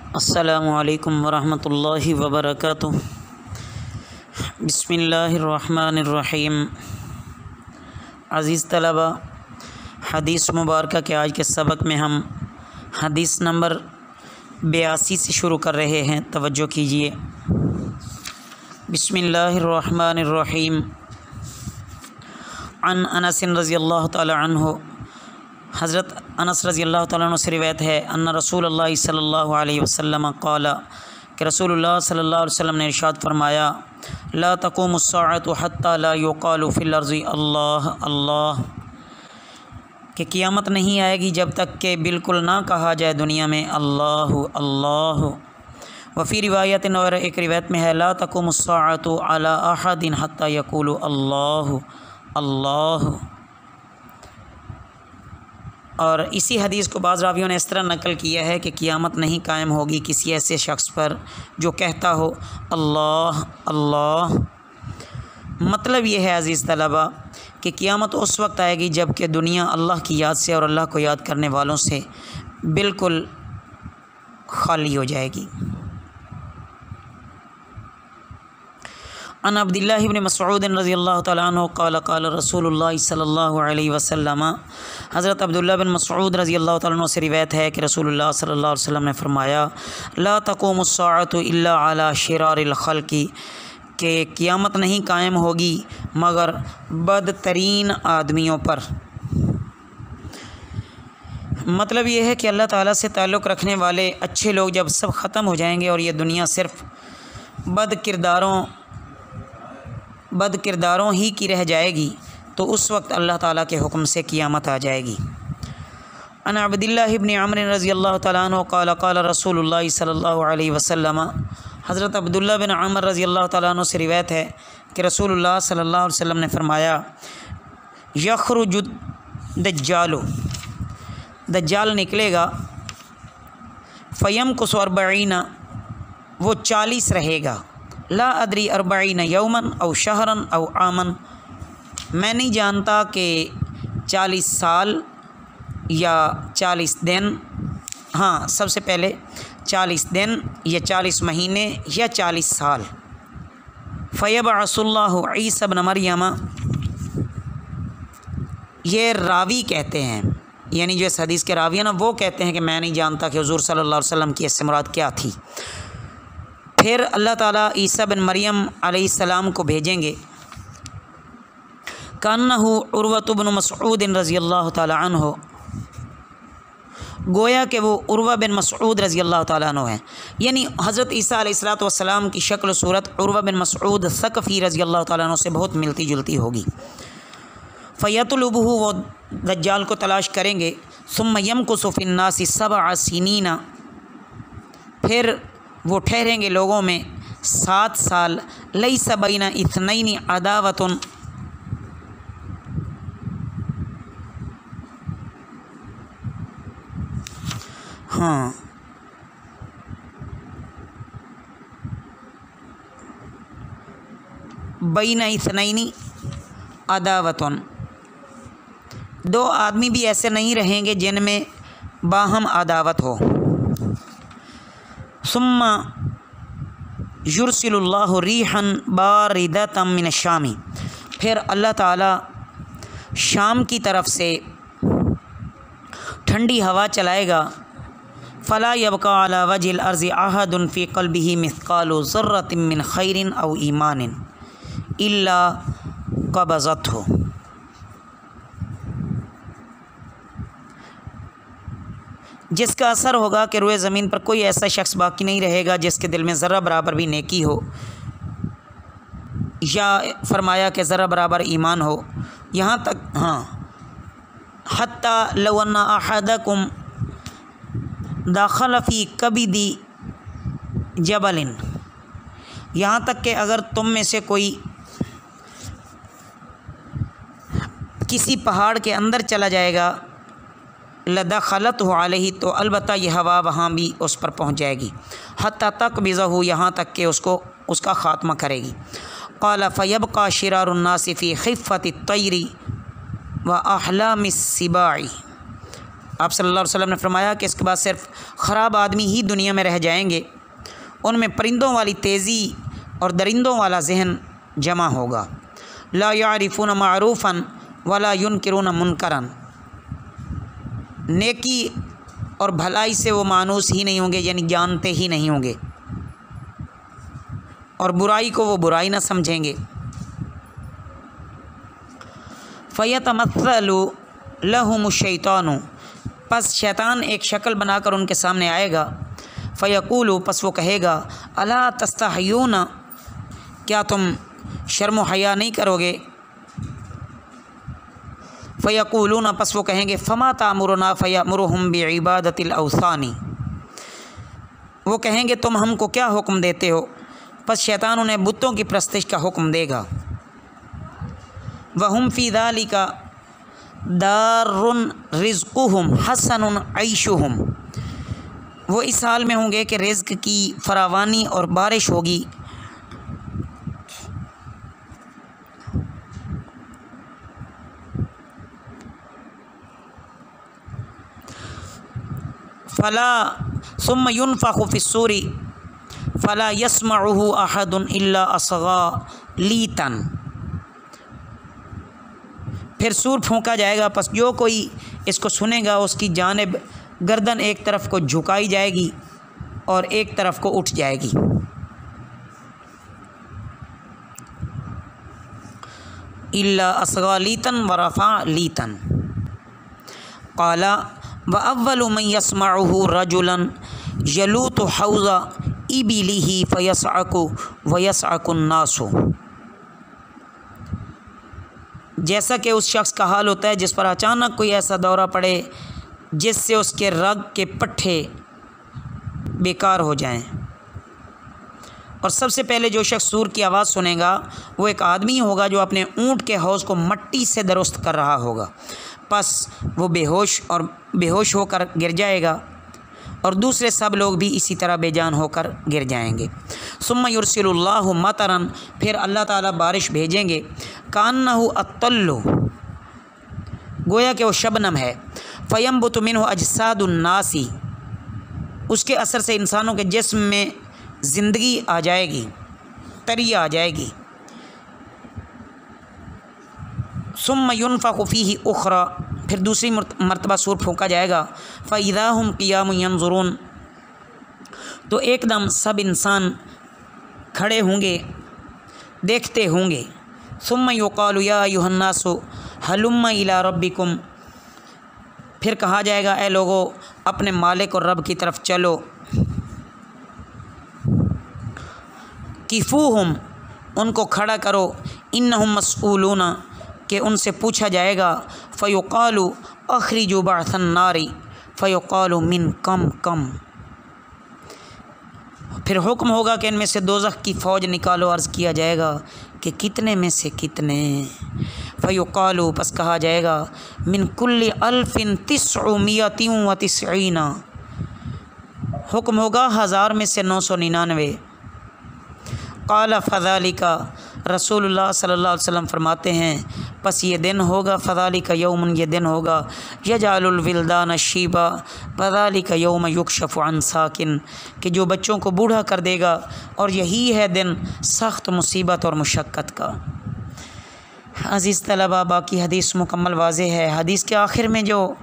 अस्सलामुअलैकुम वरहमतुल्लाहि वबरकातुहू। बिस्मिल्लाहिर्रहमानिर्रहीम। अज़ीज़ तलबा, हदीस मुबारक के आज के सबक में हम हदीस नंबर 82 से शुरू कर रहे हैं। तवज्जो कीजिए। बिस्मिल्लाहिर्रहमानिर्रहीम। अन अनस रज़ियल्लाहु तआला अन्हु, हज़रत अनस रज़ियल्लाहु तआला अन्हु से रिवायत है, अन्ना रसूलुल्लाह सल्लल्लाहु अलैहि वसल्लम क़ाला, कि रसूलुल्लाह सल्लल्लाहु अलैहि वसल्लम ने इरशाद फरमाया, ला तक़ूमुस्साअतु हत्ता ला युक़ालु फ़िल अर्ज़ि अल्लाह अल्लाह, कि क़ियामत नहीं आएगी जब तक कि बिल्कुल ना कहा जाए दुनिया में अल्लाह अल्लाह। वफ़ी रिवायतिन, और एक रिवायत में है, ला तक़ूमुस्साअतु अला अहदिन हत्ता यक़ूलु अल्लाह अल्लाह। और इसी हदीस को बाज़ रावियों ने इस तरह नकल किया है कि क़ियामत नहीं कायम होगी किसी ऐसे शख्स पर जो कहता हो अल्लाह अल्लाह। मतलब ये है अज़ीज़ तलबा कि क़ियामत उस वक्त आएगी जब कि दुनिया अल्लाह की याद से और अल्लाह को याद करने वालों से बिल्कुल खाली हो जाएगी। अन अब्दुल्लाह इब्न मसऊद रज़ियल्लाहु तआला अन्हु क़ाल क़ाल रसूलुल्लाह सल्लल्लाहु अलैहि वसल्लम, हज़रत अब्दुल्लाह बिन मसऊद रज़ियल्लाहु तआला अन्हु से रिवायत है कि रसूलुल्लाह सल्लल्लाहु अलैहि वसल्लम ने फरमाया, ला तक़ूमुस्साअतु इल्ला अला शिरारिल ख़ल्क़ि, कि क़ियामत नहीं कायम होगी मगर बदतरीन आदमियों पर। मतलब ये है कि अल्लाह ताला से ताल्लुक़ रखने वाले अच्छे लोग जब सब ख़त्म हो जाएंगे और ये दुनिया सिर्फ़ बद किरदारों ही की रह जाएगी, तो उस वक्त अल्लाह ताला के हुक्म से क़ियामत आ जाएगी। अन अब्दुल्लाह इब्न अम्र रज़ियल्लाहु तआला अन्हु क़ाल क़ाल रसूलुल्लाह सल्लल्लाहु अलैहि वसल्लम, हज़रत अब्दुल्लाह बिन अम्र रज़ियल्लाहु तआला अन्हु से रिवायत है कि रसूलुल्लाह सल्लल्लाहु अलैहि वसल्लम ने फरमाया, यख़रुजु दज्जालु, दज्जाल निकलेगा, फ़यमकुसु अर्बईना, वो 40 रहेगा, ला अदरी अर्बईना यौमन औ शहरन औ आमन, मैं नहीं जानता कि 40 साल या 40 दिन, हाँ सबसे पहले 40 दिन या 40 महीने या 40 साल। फ़यबअसुल्लाहु ईसा इब्न मरियम, ये रावी कहते हैं, यानी जो इस हदीस के रावी हैं ना, वो कहते हैं कि मैं नहीं जानता कि हुज़ूर सल्लल्लाहु अलैहि वसल्लम की इससे मुराद क्या थी। फिर अल्लाह ताला ईसा बिन मरियम अलैहिस्सलाम को भेजेंगे, कान्नहु उर्वत बिन मसऊद रज़ियल्लाहु तआला अन्हु, गोया कि वो उर्वा बिन मसऊद रज़ियल्लाहु तआला अन्हु हैं। यानी हज़रत ईसा अलैहिस्सलातु वस्सलाम की शक्ल सूरत उर्वा बिन मसऊद सकफ़ी रज़ियल्लाहु तआला अन्हु से बहुत मिलती जुलती होगी। फ़यतलुबुहु, वो दज्जाल को तलाश करेंगे, सुम्मा यमकुसु फ़िन्नासि सबअ सिनीना, फिर वो ठहरेंगे लोगों में 7 साल, लैसा बैना इत्नैनि अदावतुन, हाँ बैना इत्नैनि अदावतुन, 2 आदमी भी ऐसे नहीं रहेंगे जिनमें बाहम अदावत हो। सुम्मा युरसिलुल्लाहु रीहन बारिदतम मिन शामी, फिर अल्लाह ताला शाम की तरफ से ठंडी हवा चलाएगा। फ़ला यबका अला वजिल अर्ज़ि अहदुन फ़ी क़ल्बिही मिस्क़ालु ज़र्रतिन मिन खैरिन औ ईमानिन इल्ला क़बज़तहु, जिसका असर होगा कि रोए ज़मीन पर कोई ऐसा शख्स बाकी नहीं रहेगा जिसके दिल में ज़र्रा बराबर भी नेकी हो, या फरमाया कि ज़र्रा बराबर ईमान हो, यहाँ तक, हाँ, हत्ता लौ अन्ना अहदकुम दाखल फ़ी कबिदी जबलिन, यहाँ तक कि अगर तुम में से कोई किसी पहाड़ के अंदर चला जाएगा, लदखलतहु अलैहि, तो अलबत्ता यह हवा वहाँ भी उस पर पहुँच जाएगी। हत्ता तक़बिज़हु, यहाँ तक कि उसका ख़ात्मा करेगी। क़ाल फ़यबक़ा शिरारुन्नासि फ़ी ख़िफ़्फ़ति त्तैरि व अहलामिस सिबाई, आप सल्लल्लाहु अलैहि वसल्लम ने फरमाया कि इसके बाद सिर्फ ख़राब आदमी ही दुनिया में रह जाएंगे, उनमें परिंदों वाली तेज़ी और दरिंदों वाला जहन जमा होगा। ला यारिफून मारूफ़न वला युनकिरून मुनकरन, नेकी और भलाई से वो मानूस ही नहीं होंगे, यानी जानते ही नहीं होंगे, और बुराई को वो बुराई ना समझेंगे। फ़यतमस्सलु लहुमुश-शैतानु, पस शैतान एक शक्ल बनाकर उनके सामने आएगा। फ़यक़ूलु, पस वो कहेगा, अला तस्तहयून, क्या तुम शर्म हया नहीं करोगे। फ़यक़ूलून, पस वो कहेंगे, फ़मा तामुरुना फ़यअमुरुहुम बिइबादतिल औसानी, वो कहेंगे तुम हमको क्या हुक्म देते हो। पस शैतान उन्हें बुतों की परस्तिश का हुक्म देगा। वहुम फ़ी ज़ालिका दारुन रिज़्क़ुहुम हसनुन ऐशुहुम, वो इस हाल में होंगे कि रिज़्क़ की फरावानी और बारिश होगी। फ़ला सुम्मा युनफ़ख़ु फ़िस्सूरी फ़ला यस्मउहु अहदुन इल्ला असग़ा लीतन, फिर सूर फूंका जाएगा, पस जो कोई इसको सुनेगा उसकी जानिब गर्दन एक तरफ को झुकाई जाएगी और एक तरफ को उठ जाएगी। इल्ला असग़ा लीतन व रफ़ा लीतन। क़ाला व अव्वलु मन यस्मउहु रजुलन यलूतु हौज़ा इबिलिही फ़यस्अकु व यस्अकुन नासु, जैसा कि उस शख्स का हाल होता है जिस पर अचानक कोई ऐसा दौरा पड़े जिससे उसके रग के पट्ठे बेकार हो जाएं। और सबसे पहले जो शख्स सूर की आवाज़ सुनेगा वो एक आदमी होगा जो अपने ऊँट के हौज़ को मट्टी से दुरुस्त कर रहा होगा। बस वो बेहोश होकर गिर जाएगा और दूसरे सब लोग भी इसी तरह बेजान होकर गिर जाएंगे। सुम्मा युरसिलुल्लाहु मतरन, फिर अल्लाह ताला बारिश भेजेंगे। कान्नहु अत्तल्लु, गोया कि वो शबनम है। फ़यंबुतु मिन्हु अजसादुन नासी, उसके असर से इंसानों के जिस्म में ज़िंदगी आ जाएगी, तरी आ जाएगी। सुम्मा युनफ़ख़ु फ़ीही उख़रा, फिर दूसरी मरतबा सूर फूंका जाएगा। फ़इज़ा हुम क़ियामुन यंज़ुरून, तो एकदम सब इंसान खड़े होंगे, देखते होंगे। सुम्मा युक़ालु या अय्युहन्नासु हलुम्मा इला रब्बिकुम, फिर कहा जाएगा ए लोगों अपने मालिक और रब की तरफ चलो। किफ़ूहुम, उनको खड़ा करो। इन्नहुम मसऊलूना, कि उनसे पूछा जाएगा। फ़युक़ालु अख़रिजू बअसन नारी फ़युक़ालु मिन कम कम, फिर हुक्म होगा कि इनमें से दोज़ख की फ़ौज निकालो। अर्ज़ किया जाएगा कि कितने में से कितने। फ़युक़ालु, बस कहा जाएगा मिन कुल्लि अल्फ़िन तिस्उमियतिन व तिस्ईना, हुक्म होगा 1000 में से 999। क़ाला फ़ज़ालिका, रसूलुल्लाह सल्लल्लाहु अलैहि वसल्लम फरमाते हैं बस ये दिन होगा। फ़ज़ालिका यौमुन, ये दिन होगा। यजअलुल विल्दान शीबा फ़ज़ालिका यौम युक्शफ़ु अन साकिन, कि जो बच्चों को बूढ़ा कर देगा, और यही है दिन सख्त मुसीबत और मुशक्क़त का। अज़ीज़ तलबा, बाकी हदीस मुकम्मल वाज़ेह है। हदीस के आखिर में जो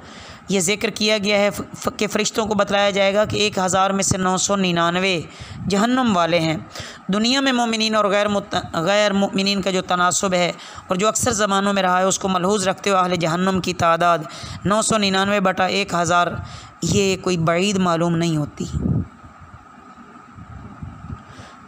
ये ज़िक्र किया गया है कि फ़रिश्तों को बतलाया जाएगा कि 1000 में से 999 जहन्नुम वाले हैं। दुनिया में मोमिनीन और गैर मोमिनीन का जो तनासुब है और जो अक्सर ज़मानों में रहा है, उसको मलहूज़ रखते हुए अहले जहन्नुम की तादाद 999 बटा 1000, ये कोई बईद मालूम नहीं होती।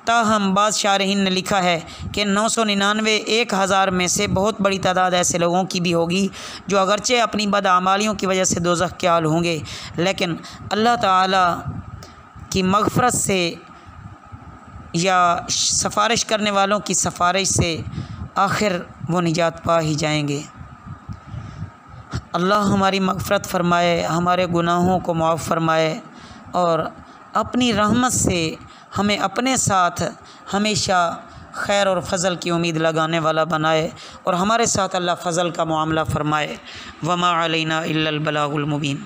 ताहम बाज़ शारहीन ने लिखा है कि 999 1000 में से बहुत बड़ी तादाद ऐसे लोगों की भी होगी जो अगरचे अपनी बदआमालियों की वजह से दोज़ख के हाल होंगे, लेकिन अल्लाह ताला की मग़फ़रत से या सफ़ारिश करने वालों की सफ़ारिश से आखिर वो निजात पा ही जाएंगे। अल्लाह हमारी मग़फ़रत फ़रमाए, हमारे गुनाहों को माफ़ फ़रमाए और अपनी रहमत से हमें अपने साथ हमेशा खैर और फ़ज़ल की उम्मीद लगाने वाला बनाए और हमारे साथ अल्लाह फ़ज़ल का मामला फ़रमाए। वमा अलैना इल्लल बलागुल मुबीन।